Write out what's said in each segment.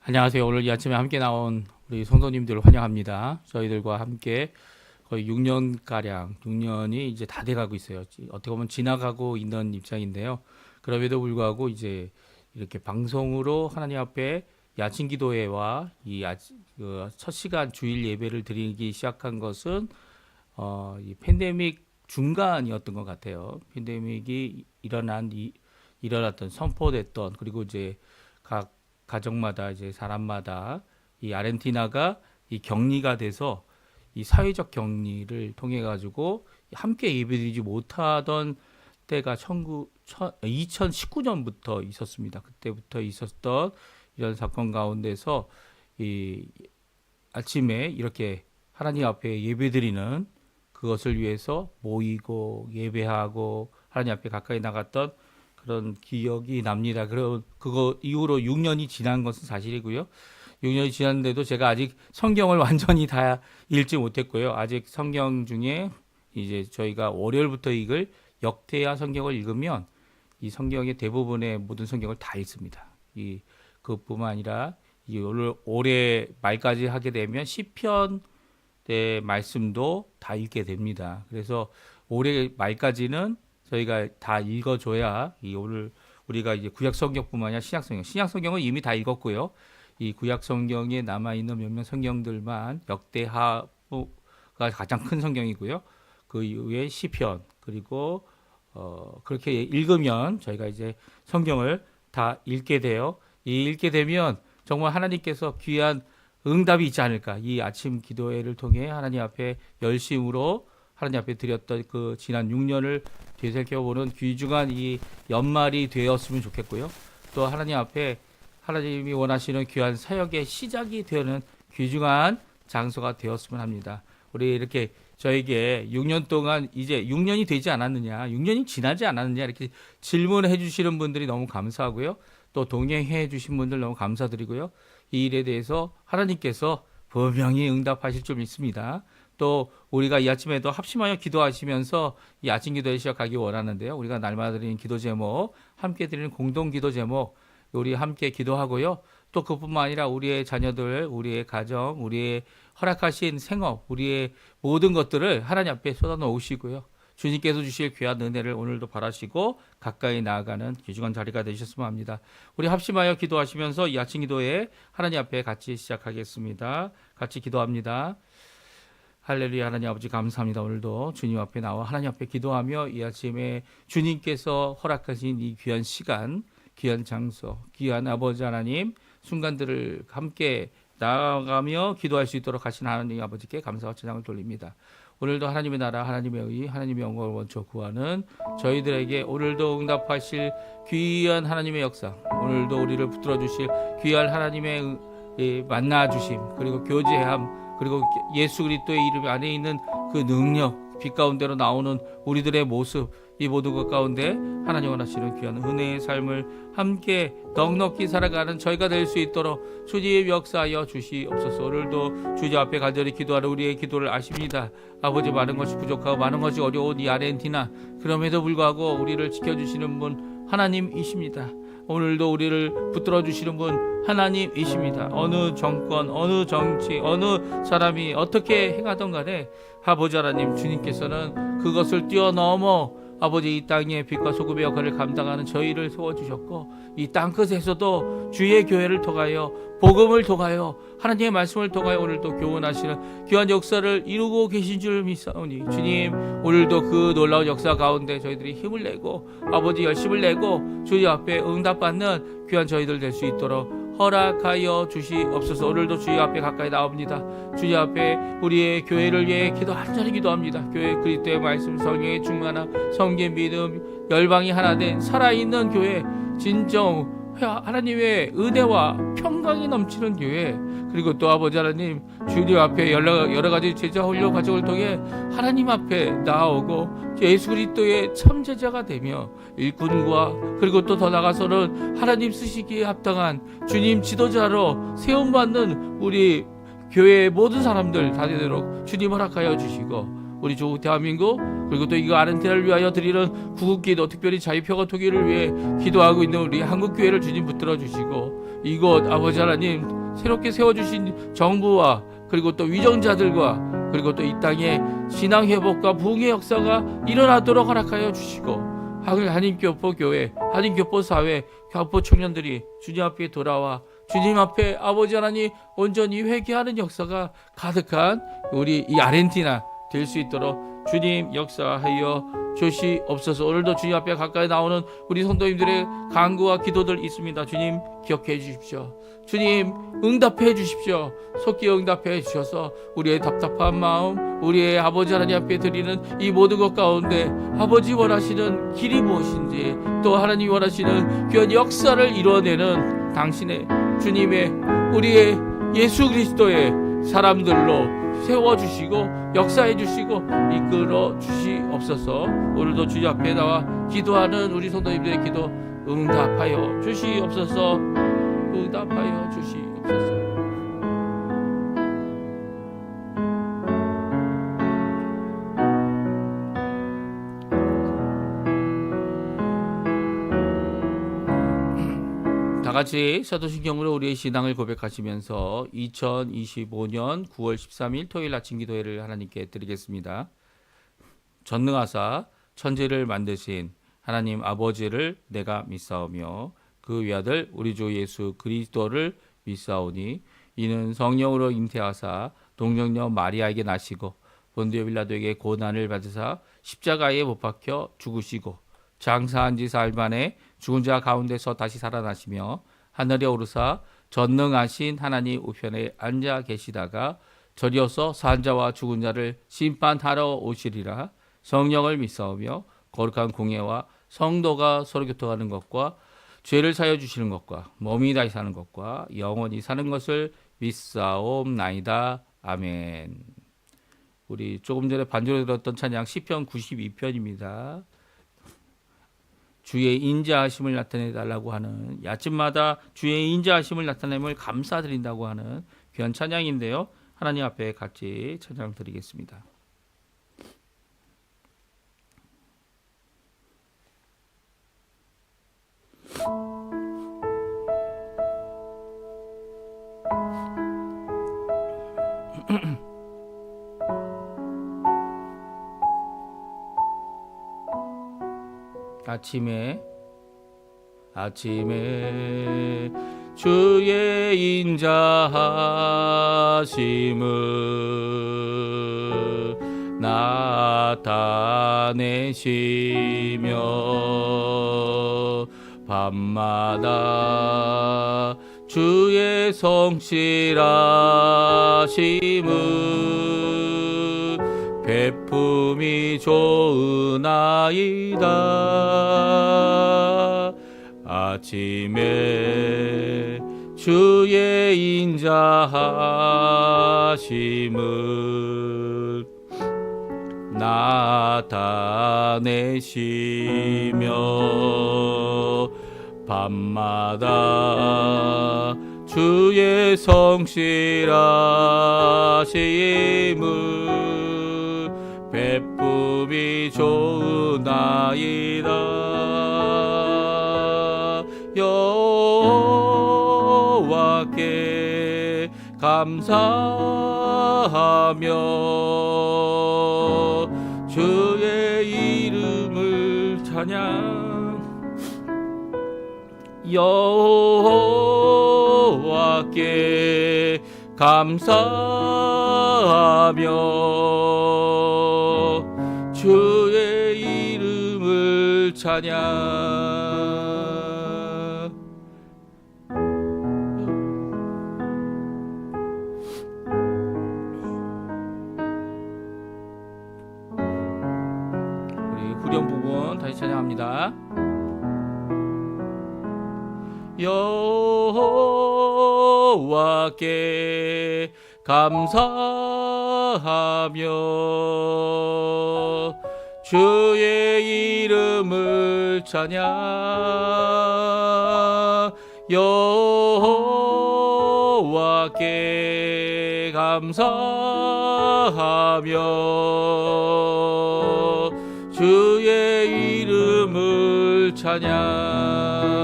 안녕하세요. 오늘 이 아침에 함께 나온 우리 성도님들 환영합니다. 저희들과 함께 거의 6년가량, 6년이 이제 다 돼가고 있어요. 어떻게 보면 지나가고 있는 입장인데요. 그럼에도 불구하고 이제 이렇게 방송으로 하나님 앞에 이 아침 기도회와 첫 시간 주일 예배를 드리기 시작한 것은 이 팬데믹 중간이었던 것 같아요. 팬데믹이 일어났던 선포됐던 그리고 이제 각 가정마다 이제 사람마다 이 아르헨티나가 이 격리가 돼서 이 사회적 격리를 통해 가지고 함께 예배드리지 못하던 때가 2019년부터 있었습니다. 그때부터 있었던 이런 사건 가운데서 이 아침에 이렇게 하나님 앞에 예배드리는 그것을 위해서 모이고 예배하고 하나님 앞에 가까이 나갔던 그런 기억이 납니다. 그거 이후로 6년이 지난 것은 사실이고요. 6년이 지났는데도 제가 아직 성경을 완전히 다 읽지 못했고요. 아직 성경 중에 이제 저희가 월요일부터 읽을 역대하 성경을 읽으면 이 성경의 대부분의 모든 성경을 다 읽습니다. 그뿐만 아니라 올해 말까지 하게 되면 시편의 말씀도 다 읽게 됩니다. 그래서 올해 말까지는 저희가 다 읽어줘야 오늘 우리가 이제 구약 성경뿐만 아니라 신약 성경은 이미 다 읽었고요. 이 구약 성경에 남아 있는 몇몇 성경들만 역대하가 가장 큰 성경이고요. 그 이후에 시편 그리고 그렇게 읽으면 저희가 이제 성경을 다 읽게 돼요. 읽게 되면 정말 하나님께서 귀한 응답이 있지 않을까. 이 아침 기도회를 통해 하나님 앞에 열심으로 하나님 앞에 드렸던 그 지난 6년을 되살펴보는 귀중한 이 연말이 되었으면 좋겠고요. 또 하나님 앞에 하나님이 원하시는 귀한 사역의 시작이 되는 귀중한 장소가 되었으면 합니다. 우리 이렇게 저에게 6년 동안 이제 6년이 되지 않았느냐, 6년이 지나지 않았느냐 이렇게 질문해 주시는 분들이 너무 감사하고요. 또 동행해 주신 분들 너무 감사드리고요. 이 일에 대해서 하나님께서 분명히 응답하실 줄 믿습니다. 또 우리가 이 아침에도 합심하여 기도하시면서 이 아침 기도에 시작하기 원하는데요. 우리가 날마다 드리는 기도 제목, 함께 드리는 공동 기도 제목, 우리 함께 기도하고요. 또 그뿐만 아니라 우리의 자녀들, 우리의 가정, 우리의 허락하신 생업, 우리의 모든 것들을 하나님 앞에 쏟아놓으시고요. 주님께서 주실 귀한 은혜를 오늘도 바라시고 가까이 나아가는 귀중한 자리가 되셨으면 합니다. 우리 합심하여 기도하시면서 이 아침 기도에 하나님 앞에 같이 시작하겠습니다. 같이 기도합니다. 할렐루야. 하나님 아버지 감사합니다. 오늘도 주님 앞에 나와 하나님 앞에 기도하며 이 아침에 주님께서 허락하신 이 귀한 시간, 귀한 장소, 귀한 아버지 하나님 순간들을 함께 나아가며 기도할 수 있도록 하신 하나님 아버지께 감사와 찬양을 돌립니다. 오늘도 하나님의 나라, 하나님의 의, 하나님의 영광을 원쳐 구하는 저희들에게 오늘도 응답하실 귀한 하나님의 역사, 오늘도 우리를 붙들어 주실 귀한 하나님의 만나주심, 그리고 교제함, 그리고 예수 그리스도의 이름 안에 있는 그 능력, 빛 가운데로 나오는 우리들의 모습, 이 모든 것 가운데 하나님 원하시는 귀한 은혜의 삶을 함께 넉넉히 살아가는 저희가 될 수 있도록 주님 역사하여 주시옵소서. 오늘도 주님 앞에 간절히 기도하는 우리의 기도를 아십니다. 아버지, 많은 것이 부족하고 많은 것이 어려운 이 아르헨티나, 그럼에도 불구하고 우리를 지켜주시는 분 하나님이십니다. 오늘도 우리를 붙들어 주시는 분 하나님이십니다. 어느 정권, 어느 정치, 어느 사람이 어떻게 행하던 간에 아버지 하나님 주님께서는 그것을 뛰어넘어 아버지 이 땅의 빛과 소금의 역할을 감당하는 저희를 세워주셨고, 이 땅끝에서도 주의 교회를 통하여 복음을 통하여 하나님의 말씀을 통하여 오늘도 교훈하시는 귀한 역사를 이루고 계신 줄 믿사오니 주님, 오늘도 그 놀라운 역사 가운데 저희들이 힘을 내고 아버지 열심을 내고 주님 앞에 응답받는 귀한 저희들 될 수 있도록 허락하여 주시옵소서. 오늘도 주님 앞에 가까이 나옵니다. 주님 앞에 우리의 교회를 위해 간절히 기도합니다. 교회 그리스도의 말씀, 성령의 충만함, 성경 믿음, 열방이 하나 된 살아있는 교회, 진정 하나님의 은혜와 평강이 넘치는 교회, 그리고 또 아버지 하나님 주님 앞에 여러 가지 제자 훈련 과정을 통해 하나님 앞에 나아오고 예수 그리스도의 참제자가 되며 일꾼과 그리고 또 더 나아가서는 하나님 쓰시기에 합당한 주님 지도자로 세움받는 우리 교회의 모든 사람들 다 되도록 주님 허락하여 주시고, 우리 조국 대한민국 그리고 또 이거 아르헨티나를 위하여 드리는 구국기도, 특별히 자유평화 통일을 위해 기도하고 있는 우리 한국교회를 주님 붙들어 주시고, 이곳 아버지 하나님 새롭게 세워주신 정부와 그리고 또 위정자들과 그리고 또 이 땅에 신앙 회복과 부흥의 역사가 일어나도록 허락하여 주시고 한인교포 교회, 한인교포 사회, 교포 청년들이 주님 앞에 돌아와 주님 앞에 아버지 하나님 온전히 회개하는 역사가 가득한 우리 이 아르헨티나 될 수 있도록 주님 역사하여 주시옵소서. 오늘도 주님 앞에 가까이 나오는 우리 성도님들의 간구와 기도들 있습니다. 주님 기억해 주십시오. 주님 응답해 주십시오. 속히 응답해 주셔서 우리의 답답한 마음, 우리의 아버지 하나님 앞에 드리는 이 모든 것 가운데 아버지 원하시는 길이 무엇인지, 또 하나님이 원하시는 귀한 역사를 이루어내는 당신의 주님의 우리의 예수 그리스도의 사람들로 세워주시고 역사해주시고 이끌어 주시옵소서. 오늘도 주님 앞에 나와 기도하는 우리 성도님들의 기도 응답하여 주시옵소서. 응답하여 주시옵소서. 다같이 사도신경으로 우리의 신앙을 고백하시면서 2025년 9월 13일 토요일 아침 기도회를 하나님께 드리겠습니다. 전능하사 천지를 만드신 하나님 아버지를 내가 믿사오며 그 외아들 우리 주 예수 그리스도를 믿사오니 이는 성령으로 잉태하사 동정녀 마리아에게 나시고 본디오 빌라도에게 고난을 받으사 십자가에 못 박혀 죽으시고 장사한 지 사흘 만에 죽은 자 가운데서 다시 살아나시며 하늘에 오르사 전능하신 하나님 우편에 앉아 계시다가 저리어서 산 자와 죽은 자를 심판하러 오시리라. 성령을 믿사오며 거룩한 공예와 성도가 서로 교통하는 것과 죄를 사여 주시는 것과 몸이 다시 사는 것과 영원히 사는 것을 믿사옵나이다. 아멘. 우리 조금 전에 반주로 들었던 찬양 시편 92편입니다. 주의 인자하심을 나타내달라고 하는, 아침마다 주의 인자하심을 나타냄을 감사드린다고 하는 귀한 찬양인데요. 하나님 앞에 같이 찬양 드리겠습니다. 아침에 주의 인자하심을 나타내시며 밤마다 주의 성실하심을 베품이 좋으나이다. 아침에 주의 인자하심을 나타내시며 밤마다 주의 성실하심을 베품이 좋으나이다. 여호와께 감사하며 주의 이름을 찬양. 여호와께 감사하며 주의 이름을 찬양. 우리 후렴 부분 다시 찬양합니다. 여호와께 감사하며 주의 이름을 찬양. 여호와께 감사하며 주의 이름을 찬양.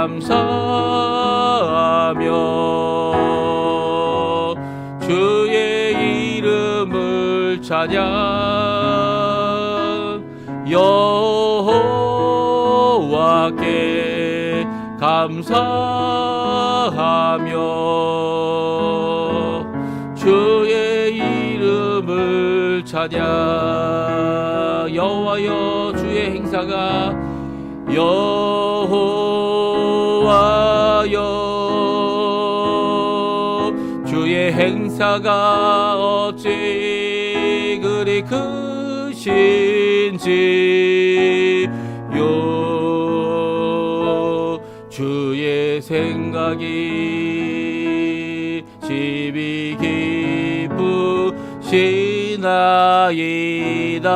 감사하며 주의 이름을 찬양 여호와께 감사하며 주의 이름을 찬양 여호와여 주의 행사가 여호와여 주의 행사가 어찌 그리 크신지요 주의 생각이 심히 기쁘시나이다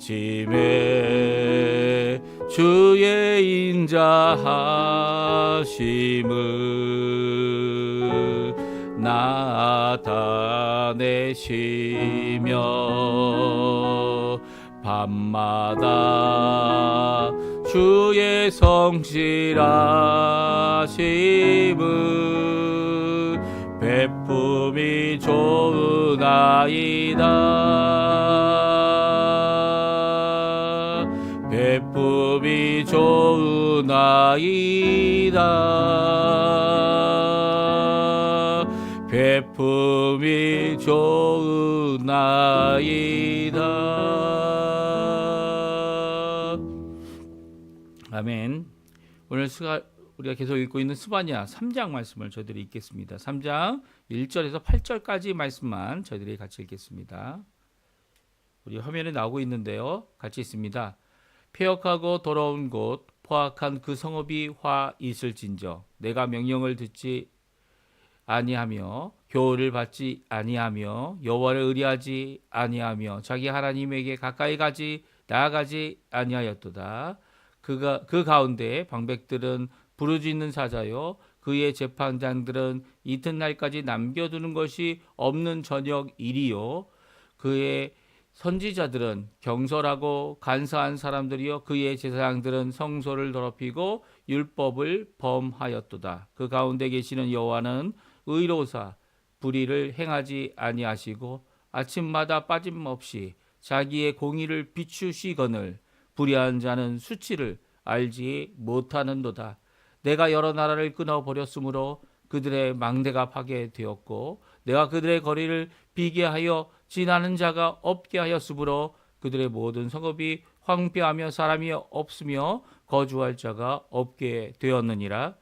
아침에 주의 인자하심을 나타내시며 밤마다 주의 성실하심을 베품이 좋으나이다 베품이 좋으나이다 베품이 좋으나이다 아멘. 오늘 우리가 계속 읽고 있는 스바냐 3장 말씀을 저희들이 읽겠습니다. 3장 1절에서 8절까지 말씀만 저희들이 같이 읽겠습니다. 우리 화면에 나오고 있는데요. 같이 있습니다. 폐역하고 더러운 곳 포악한 그 성읍이 화 있을진저 내가 명령을 듣지 아니하며 교훈을 받지 아니하며 여호와를 의뢰하지 아니하며 자기 하나님에게 가까이 나아가지 아니하였도다. 그 가운데 방백들은 부르짖는 사자요 그의 재판장들은 이튿날까지 남겨두는 것이 없는 저녁 일이요 그의 선지자들은 경솔하고 간사한 사람들이요 그의 제사장들은 성소를 더럽히고 율법을 범하였도다. 그 가운데 계시는 여호와는 의로우사 불의를 행하지 아니하시고 아침마다 빠짐없이 자기의 공의를 비추시거늘 불의한 자는 수치를 알지 못하는도다. 내가 여러 나라를 끊어버렸으므로 그들의 망대가 파괴되었고 내가 그들의 거리를 비게 하여 지나는 자가 없게 하였으므로 그들의 모든 성읍이 황폐하며 사람이 없으며 거주할 자가 없게 되었느니라.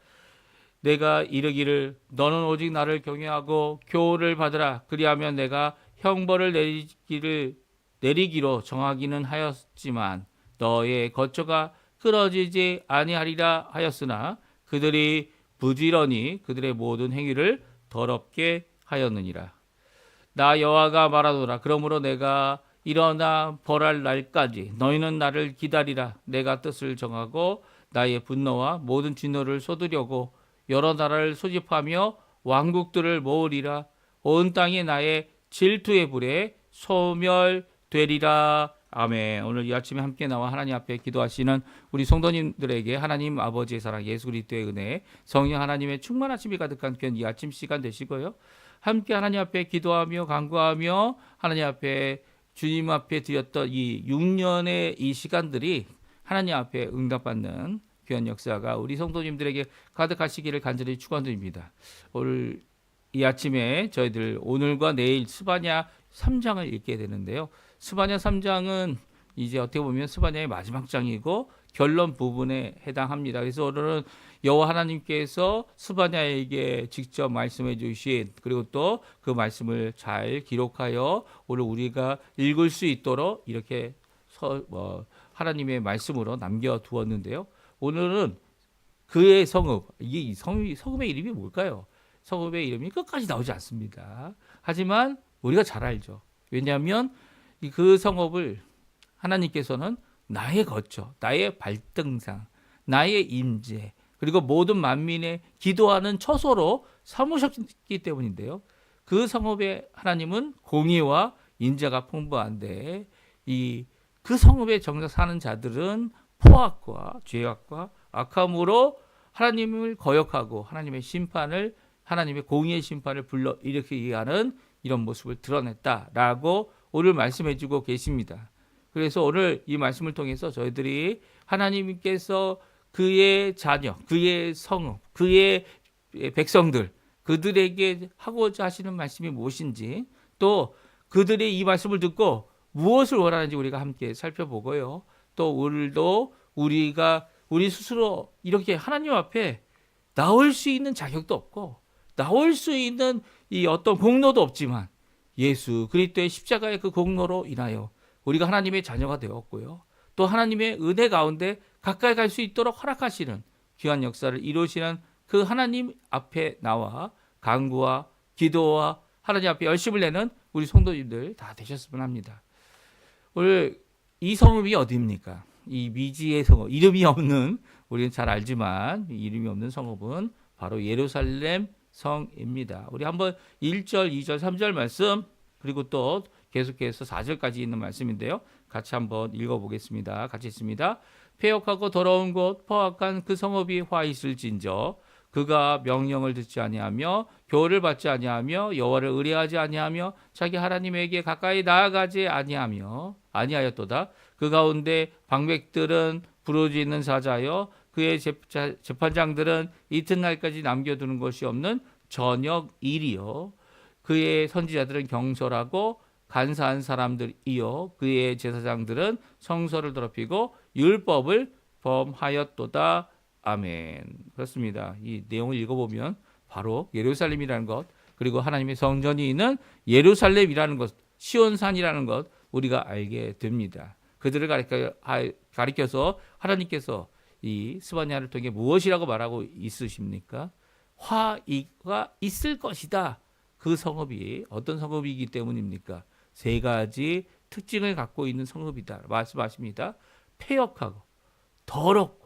내가 이르기를 너는 오직 나를 경외하고 교훈을 받으라. 그리하면 내가 형벌을 내리기로 정하기는 하였지만 너의 거처가 끊어지지 아니하리라 하였으나 그들이 부지런히 그들의 모든 행위를 더럽게 하였느니라. 나 여호와가 말하노라. 그러므로 내가 일어나 벌할 날까지 너희는 나를 기다리라. 내가 뜻을 정하고 나의 분노와 모든 진노를 쏟으려고 여러 나라를 소집하며 왕국들을 모으리라. 온 땅이 나의 질투의 불에 소멸되리라. 아멘. 오늘 이 아침에 함께 나와 하나님 앞에 기도하시는 우리 성도님들에게 하나님 아버지의 사랑, 예수 그리스도의 은혜, 성령 하나님의 충만하심이 가득한 이 아침 시간 되시고요. 함께 하나님 앞에 기도하며 간구하며 하나님 앞에 주님 앞에 드렸던 이 6년의 이 시간들이 하나님 앞에 응답받는 귀한 역사가 우리 성도님들에게 가득하시기를 간절히 축원드립니다. 오늘 이 아침에 저희들 오늘과 내일 스바냐 3장을 읽게 되는데요. 스바냐 3장은 이제 어떻게 보면 스바냐의 마지막 장이고 결론 부분에 해당합니다. 그래서 오늘은 여호와 하나님께서 스바냐에게 직접 말씀해 주신 그리고 또 그 말씀을 잘 기록하여 오늘 우리가 읽을 수 있도록 이렇게 하나님의 말씀으로 남겨두었는데요. 오늘은 그의 성읍, 이 성읍의 이름이 뭘까요? 성읍의 이름이 끝까지 나오지 않습니다. 하지만 우리가 잘 알죠. 왜냐하면 그 성읍을 하나님께서는 나의 거처, 나의 발등상, 나의 임재, 그리고 모든 만민의 기도하는 처소로 삼으셨기 때문인데요. 그 성읍에 하나님은 공의와 인자가 풍부한데 이 그 성읍에 정작 사는 자들은 포악과 죄악과 악함으로 하나님을 거역하고 하나님의 공의의 심판을 불러 일으키게 하는 이런 모습을 드러냈다라고 오늘 말씀해 주고 계십니다. 그래서 오늘 이 말씀을 통해서 저희들이 하나님께서 그의 자녀, 그의 성읍, 그의 백성들, 그들에게 하고자 하시는 말씀이 무엇인지, 또 그들이 이 말씀을 듣고 무엇을 원하는지 우리가 함께 살펴보고요. 또 오늘도 우리 스스로 이렇게 하나님 앞에 나올 수 있는 자격도 없고 나올 수 있는 이 어떤 공로도 없지만 예수 그리스도의 십자가의 그 공로로 인하여 우리가 하나님의 자녀가 되었고요. 또 하나님의 은혜 가운데 가까이 갈 수 있도록 허락하시는 귀한 역사를 이루시는 그 하나님 앞에 나와 간구와 기도와 하나님 앞에 열심을 내는 우리 성도님들 다 되셨으면 합니다. 오늘 이 성읍이 어디입니까? 이 미지의 성읍, 이름이 없는, 우리는 잘 알지만 이름이 없는 성읍은 바로 예루살렘 성입니다. 우리 한번 1절, 2절, 3절 말씀, 그리고 또 계속해서 4절까지 있는 말씀인데요. 같이 한번 읽어보겠습니다. 같이 있습니다. 패역하고 더러운 곳 포악한 그 성읍이 화 있을진저 그가 명령을 듣지 아니하며 교훈을 받지 아니하며 여호와를 의뢰하지 아니하며 자기 하나님에게 가까이 나아가지 아니하였도다. 그 가운데 방백들은 부르짖는 사자여 그의 재판장들은 이튿날까지 남겨두는 것이 없는 저녁 일이요 그의 선지자들은 경솔하고 간사한 사람들이요 그의 제사장들은 성서를 더럽히고 율법을 범하였도다. 아멘. 그렇습니다. 이 내용을 읽어보면 바로 예루살렘이라는 것, 그리고 하나님의 성전이 있는 예루살렘이라는 것, 시온산이라는 것 우리가 알게 됩니다. 그들을 가리켜서 하나님께서 이 스바냐를 통해 무엇이라고 말하고 있으십니까? 화가 있을 것이다. 그 성읍이 어떤 성읍이기 때문입니까? 세 가지 특징을 갖고 있는 성읍이다 말씀하십니다. 패역하고 더럽고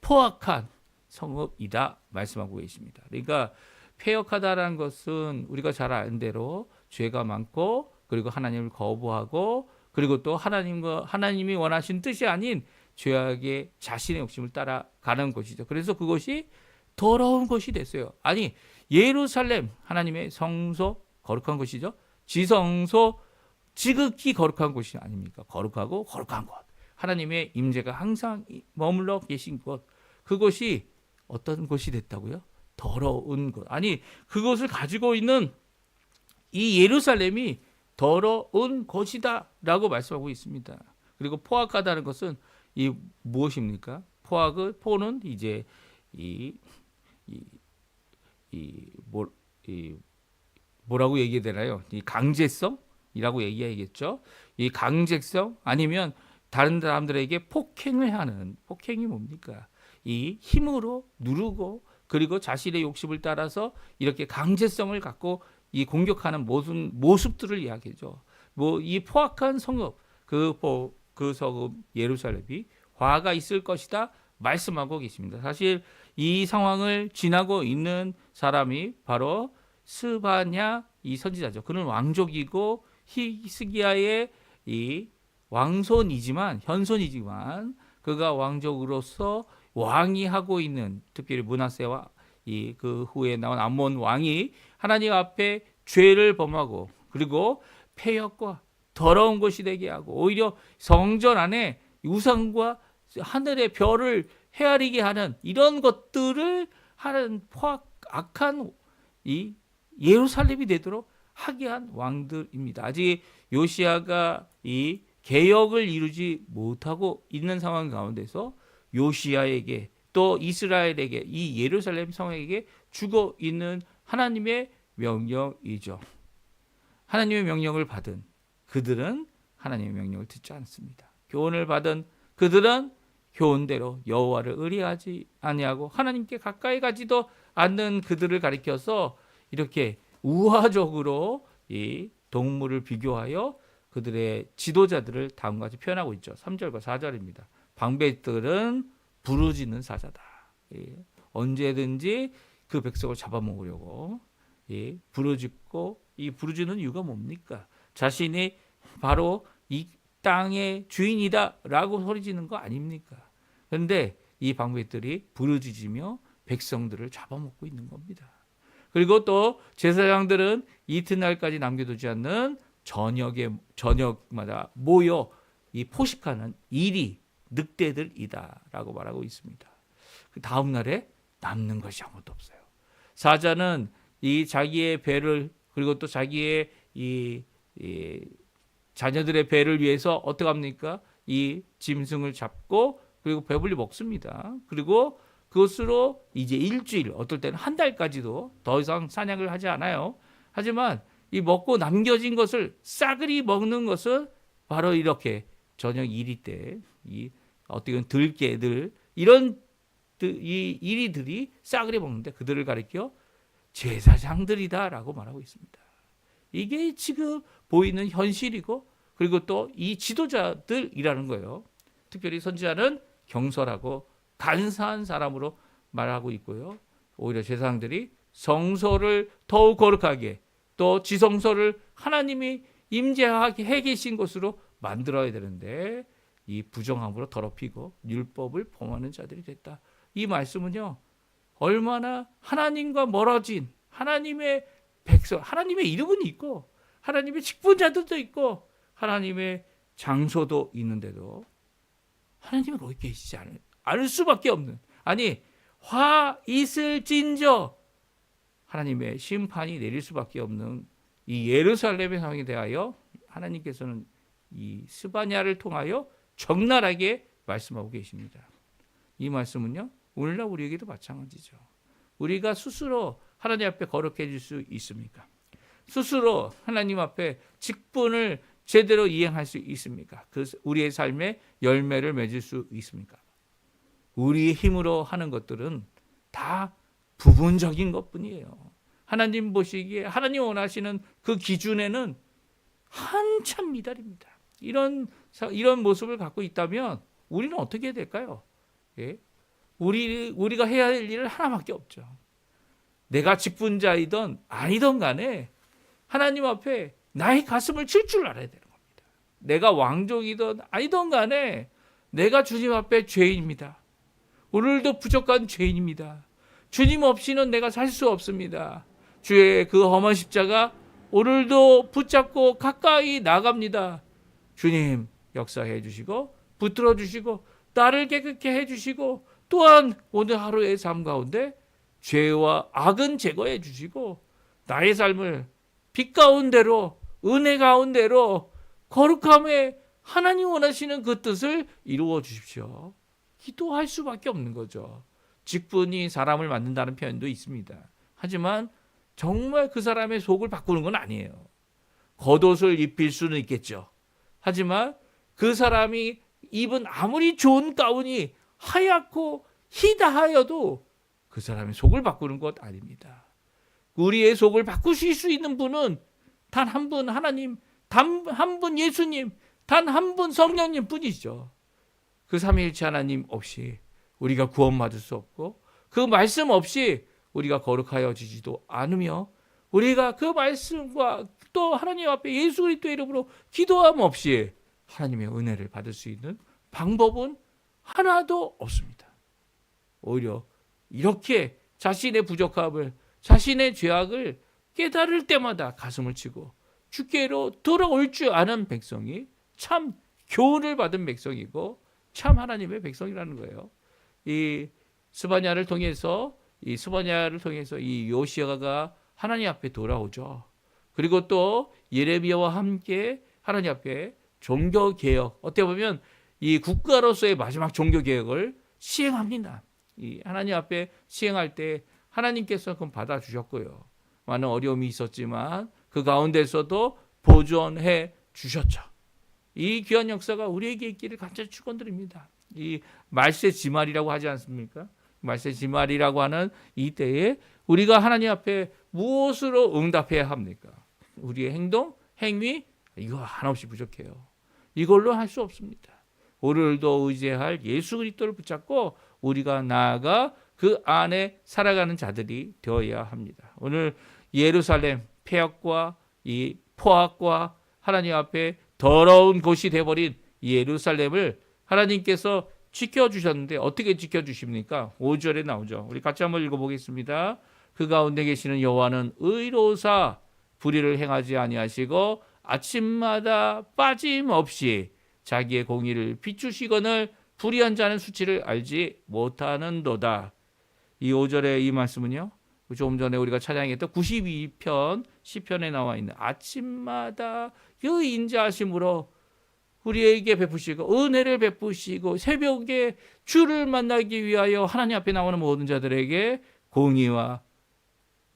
포악한 성읍이다 말씀하고 계십니다. 그러니까 패역하다라는 것은 우리가 잘 아는 대로 죄가 많고 그리고 하나님을 거부하고 그리고 또 하나님이 원하신 뜻이 아닌 죄악의 자신의 욕심을 따라가는 것이죠. 그래서 그것이 더러운 것이 됐어요. 아니 예루살렘 하나님의 성소 거룩한 것이죠. 지성소 지극히 거룩한 곳이 아닙니까? 거룩하고 거룩한 곳. 하나님의 임재가 항상 머물러 계신 곳. 그것이 어떤 곳이 됐다고요? 더러운 곳. 아니 그것을 가지고 있는 이 예루살렘이 더러운 곳이다 라고 말씀하고 있습니다. 그리고 포악하다는 것은 이 무엇입니까? 포는 이제 뭐라고 얘기해야 되나요? 이 강제성이라고 얘기해야겠죠. 이 강제성 아니면 다른 사람들에게 폭행이 뭡니까? 이 힘으로 누르고 그리고 자신의 욕심을 따라서 이렇게 강제성을 갖고 이 공격하는 모습들을 이야기하죠. 이 포악한 성읍, 그 성읍 예루살렘이 화가 있을 것이다 말씀하고 계십니다. 사실 이 상황을 지나고 있는 사람이 바로 스바냐 이 선지자죠. 그는 왕족이고 히스기야의 이 현손이지만 그가 왕족으로서 왕이 하고 있는 특별히 므낫세와 그 후에 나온 암몬 왕이 하나님 앞에 죄를 범하고 그리고 패역과 더러운 것이 되게 하고 오히려 성전 안에 우상과 하늘의 별을 헤아리게 하는 이런 것들을 하는 악한 이 예루살렘이 되도록 하게 한 왕들입니다. 아직 요시야가 이 개혁을 이루지 못하고 있는 상황 가운데서 요시야에게 또 이스라엘에게 이 예루살렘 성에게 주고 있는 하나님의 명령이죠. 하나님의 명령을 받은 그들은 하나님의 명령을 듣지 않습니다. 교훈을 받은 그들은 교훈대로 여호와를 의뢰하지 아니하고 하나님께 가까이 가지도 않는 그들을 가리켜서 이렇게 우화적으로 이 동물을 비교하여 그들의 지도자들을 다음과 같이 표현하고 있죠. 3절과 4절입니다. 방백들은 부르짖는 사자다. 언제든지 그 백성을 잡아먹으려고 부르짖고 이 부르짖는 이유가 뭡니까? 자신이 바로 이 땅의 주인이다라고 소리지는 거 아닙니까? 그런데 이 방백들이 부르짖으며 백성들을 잡아먹고 있는 겁니다. 그리고 또 제사장들은 이튿날까지 남겨두지 않는 저녁마다 모여 이 포식하는 일이 늑대들이다라고 말하고 있습니다. 그 다음 날에 남는 것이 아무것도 없어요. 사자는 이 자기의 배를 그리고 또 자기의 이 자녀들의 배를 위해서 어떻게 합니까? 이 짐승을 잡고 그리고 배불리 먹습니다. 그리고 그것으로 이제 일주일, 어떨 때는 한 달까지도 더 이상 사냥을 하지 않아요. 하지만 이 먹고 남겨진 것을 싸그리 먹는 것은 바로 이렇게 저녁 이리 때 이 어떻게 보면 들개들 이런 이 이리들이 싸그리 먹는데 그들을 가리켜 제사장들이다라고 말하고 있습니다. 이게 지금 보이는 현실이고 그리고 또 이 지도자들이라는 거예요. 특별히 선지자는 경솔하고 간사한 사람으로 말하고 있고요. 오히려 제사장들이 성소를 더욱 거룩하게 또 지성소를 하나님이 임재하게 해 계신 곳으로 만들어야 되는데 이 부정함으로 더럽히고 율법을 범하는 자들이 됐다. 이 말씀은요. 얼마나 하나님과 멀어진 하나님의 백성, 하나님의 이름은 있고 하나님의 직분자들도 있고 하나님의 장소도 있는데도 하나님은 거기 계시지 않을 수밖에 없는, 아니 화 있을진저 하나님의 심판이 내릴 수밖에 없는 이 예루살렘의 상황에 대하여 하나님께서는 이 스바냐를 통하여 적나라하게 말씀하고 계십니다. 이 말씀은요 오늘날 우리에게도 마찬가지죠. 우리가 스스로 하나님 앞에 거룩해질 수 있습니까? 스스로 하나님 앞에 직분을 제대로 이행할 수 있습니까? 그 우리의 삶에 열매를 맺을 수 있습니까? 우리의 힘으로 하는 것들은 다 부분적인 것뿐이에요. 하나님 보시기에 하나님 원하시는 그 기준에는 한참 미달입니다. 이런 모습을 갖고 있다면 우리는 어떻게 해야 될까요? 예? 우리가 해야 할 일은 하나밖에 없죠. 내가 직분자이든 아니든 간에 하나님 앞에 나의 가슴을 칠 줄 알아야 되는 겁니다. 내가 왕족이든 아니든 간에 내가 주님 앞에 죄인입니다. 오늘도 부족한 죄인입니다. 주님 없이는 내가 살 수 없습니다. 주의 그 험한 십자가 오늘도 붙잡고 가까이 나갑니다. 주님 역사해 주시고 붙들어 주시고 나를 깨끗게 해 주시고 또한 오늘 하루의 삶 가운데 죄와 악은 제거해 주시고 나의 삶을 빛 가운데로 은혜 가운데로 거룩함에 하나님 원하시는 그 뜻을 이루어 주십시오. 기도할 수밖에 없는 거죠. 직분이 사람을 만든다는 표현도 있습니다. 하지만 정말 그 사람의 속을 바꾸는 건 아니에요. 겉옷을 입힐 수는 있겠죠. 하지만 그 사람이 입은 아무리 좋은 가운이 하얗고 희다하여도 그 사람의 속을 바꾸는 것 아닙니다. 우리의 속을 바꾸실 수 있는 분은 단 한 분 하나님, 단 한 분 예수님, 단 한 분 성령님 뿐이죠. 그 삼위일체 하나님 없이 우리가 구원받을 수 없고 그 말씀 없이 우리가 거룩하여지지도 않으며 우리가 그 말씀과 또 하나님 앞에 예수 그리스도의 이름으로 기도함 없이 하나님의 은혜를 받을 수 있는 방법은 하나도 없습니다. 오히려 이렇게 자신의 부족함을 자신의 죄악을 깨달을 때마다 가슴을 치고 주께로 돌아올 줄 아는 백성이 참 교훈을 받은 백성이고 참 하나님의 백성이라는 거예요. 이 스바냐를 통해서 이 요시아가 하나님 앞에 돌아오죠. 그리고 또 예레미야와 함께 하나님 앞에 종교 개혁, 어떻게 보면 이 국가로서의 마지막 종교 개혁을 시행합니다. 이 하나님 앞에 시행할 때 하나님께서 그건 받아주셨고요. 많은 어려움이 있었지만 그 가운데서도 보존해 주셨죠. 이 귀한 역사가 우리에게 있기를 간절히 축원드립니다. 이 말세 지말이라고 하지 않습니까? 말세 지말이라고 하는 이 때에 우리가 하나님 앞에 무엇으로 응답해야 합니까? 우리의 행동, 행위 이거 한없이 부족해요. 이걸로 할 수 없습니다. 오늘도 의지할 예수 그리스도를 붙잡고 우리가 나아가 그 안에 살아가는 자들이 되어야 합니다. 오늘 예루살렘 폐역과 이 포악과 하나님 앞에 더러운 곳이 돼버린 예루살렘을 하나님께서 지켜주셨는데 어떻게 지켜주십니까? 5절에 나오죠. 우리 같이 한번 읽어보겠습니다. 그 가운데 계시는 여호와는 의로우사 불의를 행하지 아니하시고 아침마다 빠짐없이 자기의 공의를 비추시거늘 불의한 자는 수치를 알지 못하는도다. 이 5절의 이 말씀은요, 조금 전에 우리가 찬양했던 92편 시편에 나와 있는 아침마다 그 인자하심으로 우리에게 베푸시고 은혜를 베푸시고 새벽에 주를 만나기 위하여 하나님 앞에 나오는 모든 자들에게 공의와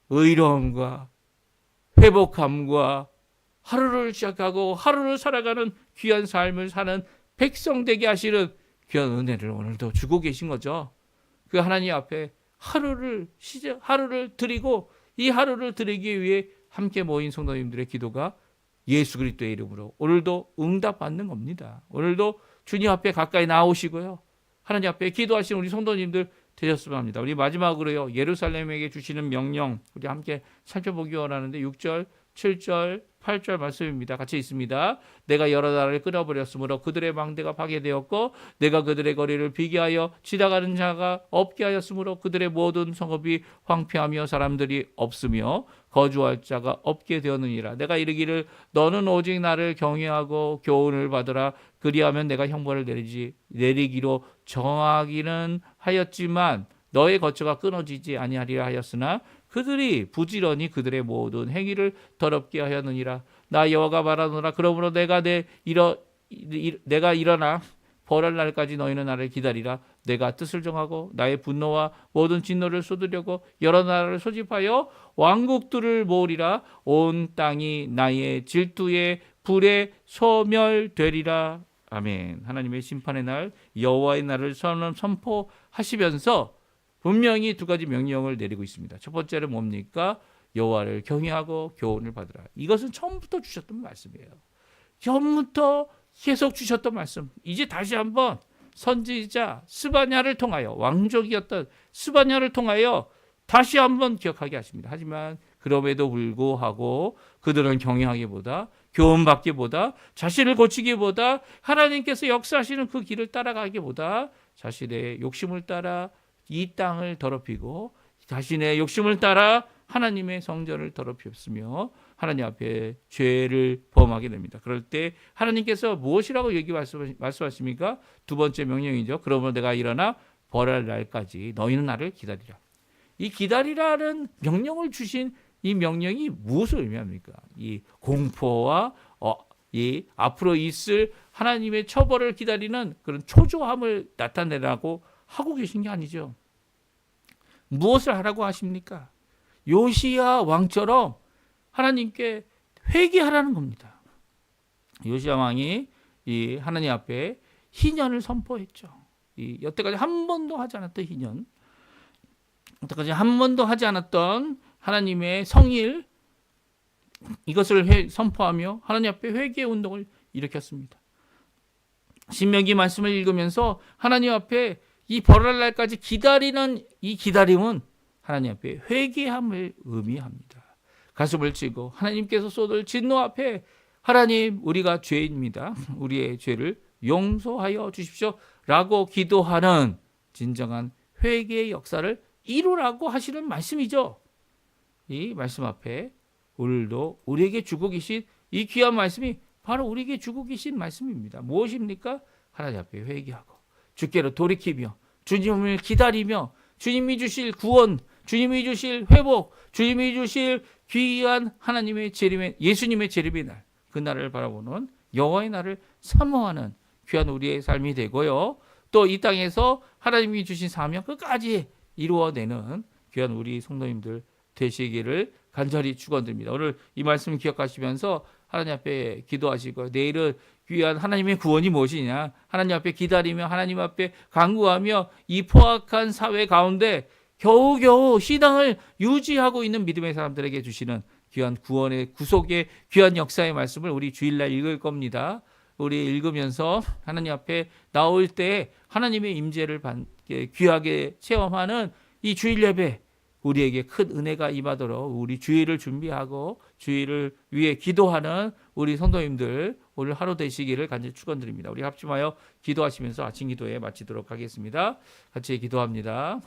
의로움과 회복함과 하루를 시작하고 하루를 살아가는 귀한 삶을 사는 백성 되게 하시는 귀한 은혜를 오늘도 주고 계신 거죠. 그 하나님 앞에 하루를 드리고 이 하루를 드리기 위해 함께 모인 성도님들의 기도가 예수 그리스도의 이름으로 오늘도 응답받는 겁니다. 오늘도 주님 앞에 가까이 나오시고요. 하나님 앞에 기도하시는 우리 성도님들 되셨으면 합니다. 우리 마지막으로요, 예루살렘에게 주시는 명령 우리 함께 살펴보기 원하는데 6절, 7절, 8절 말씀입니다. 같이 있습니다. 내가 여러 나라를 끊어버렸으므로 그들의 망대가 파괴되었고 내가 그들의 거리를 비게 하여 지나가는 자가 없게 하였으므로 그들의 모든 성읍이 황폐하며 사람들이 없으며 거주할 자가 없게 되었느니라. 내가 이르기를 너는 오직 나를 경외하고 교훈을 받으라. 그리하면 내가 형벌을 내리기로 정하기는 하였지만 너의 거처가 끊어지지 아니하리라 하였으나 그들이 부지런히 그들의 모든 행위를 더럽게 하였느니라. 나 여호와가 말하노라. 그러므로 내가 일어나 벌할 날까지 너희는 나를 기다리라. 내가 뜻을 정하고 나의 분노와 모든 진노를 쏟으려고 여러 나라를 소집하여 왕국들을 모으리라. 온 땅이 나의 질투의 불에 소멸되리라. 아멘. 하나님의 심판의 날, 여호와의 날을 선포하시면서 분명히 두 가지 명령을 내리고 있습니다. 첫 번째는 뭡니까? 여호와를 경외하고 교훈을 받으라. 이것은 처음부터 주셨던 말씀이에요. 처음부터 계속 주셨던 말씀. 이제 다시 한번 선지자 스바냐를 통하여, 왕족이었던 스바냐를 통하여 다시 한번 기억하게 하십니다. 하지만 그럼에도 불구하고 그들은 경외하기보다, 교훈받기보다, 자신을 고치기보다, 하나님께서 역사하시는 그 길을 따라가기보다 자신의 욕심을 따라 이 땅을 더럽히고 자신의 욕심을 따라 하나님의 성전을 더럽혔으며 하나님 앞에 죄를 범하게 됩니다. 그럴 때 하나님께서 무엇이라고 말씀하십니까? 두 번째 명령이죠. 그러면 내가 일어나 벌할 날까지 너희는 나를 기다리라. 이 기다리라는 명령을 주신 이 명령이 무엇을 의미합니까? 이 공포와 이 앞으로 있을 하나님의 처벌을 기다리는 그런 초조함을 나타내라고 하고 계신 게 아니죠. 무엇을 하라고 하십니까? 요시야 왕처럼 하나님께 회개하라는 겁니다. 요시야 왕이 이 하나님 앞에 희년을 선포했죠. 이 여태까지 한 번도 하지 않았던 희년, 여태까지 한 번도 하지 않았던 하나님의 성일, 이것을 선포하며 하나님 앞에 회개 운동을 일으켰습니다. 신명기 말씀을 읽으면서 하나님 앞에 이 벌할 날까지 기다리는 이 기다림은 하나님 앞에 회개함을 의미합니다. 가슴을 치고 하나님께서 쏟을 진노 앞에 하나님, 우리가 죄인입니다. 우리의 죄를 용서하여 주십시오 라고 기도하는 진정한 회개의 역사를 이루라고 하시는 말씀이죠. 이 말씀 앞에 오늘도 우리에게 주고 계신 이 귀한 말씀이 바로 우리에게 주고 계신 말씀입니다. 무엇입니까? 하나님 앞에 회개하고 주께로 돌이키며 주님을 기다리며 주님이 주실 구원, 주님이 주실 회복, 주님이 주실 귀한 하나님의 재림의, 예수님의 재림의 날, 그 날을 바라보는 여호와의 날을 사모하는 귀한 우리의 삶이 되고요. 또 이 땅에서 하나님이 주신 사명 끝까지 이루어내는 귀한 우리 성도님들 되시기를 간절히 축원드립니다. 오늘 이 말씀 기억하시면서 하나님 앞에 기도하시고 내일은 귀한 하나님의 구원이 무엇이냐, 하나님 앞에 기다리며 하나님 앞에 간구하며 이 포악한 사회 가운데 겨우겨우 신앙을 유지하고 있는 믿음의 사람들에게 주시는 귀한 구원의 구속의 귀한 역사의 말씀을 우리 주일날 읽을 겁니다. 우리 읽으면서 하나님 앞에 나올 때 하나님의 임재를 귀하게 체험하는 이 주일 예배, 우리에게 큰 은혜가 임하도록 우리 주일을 준비하고 주일을 위해 기도하는 우리 성도님들 오늘 하루 되시기를 간절히 축원드립니다. 우리 합심하여 기도하시면서 아침 기도에 마치도록 하겠습니다. 같이 기도합니다.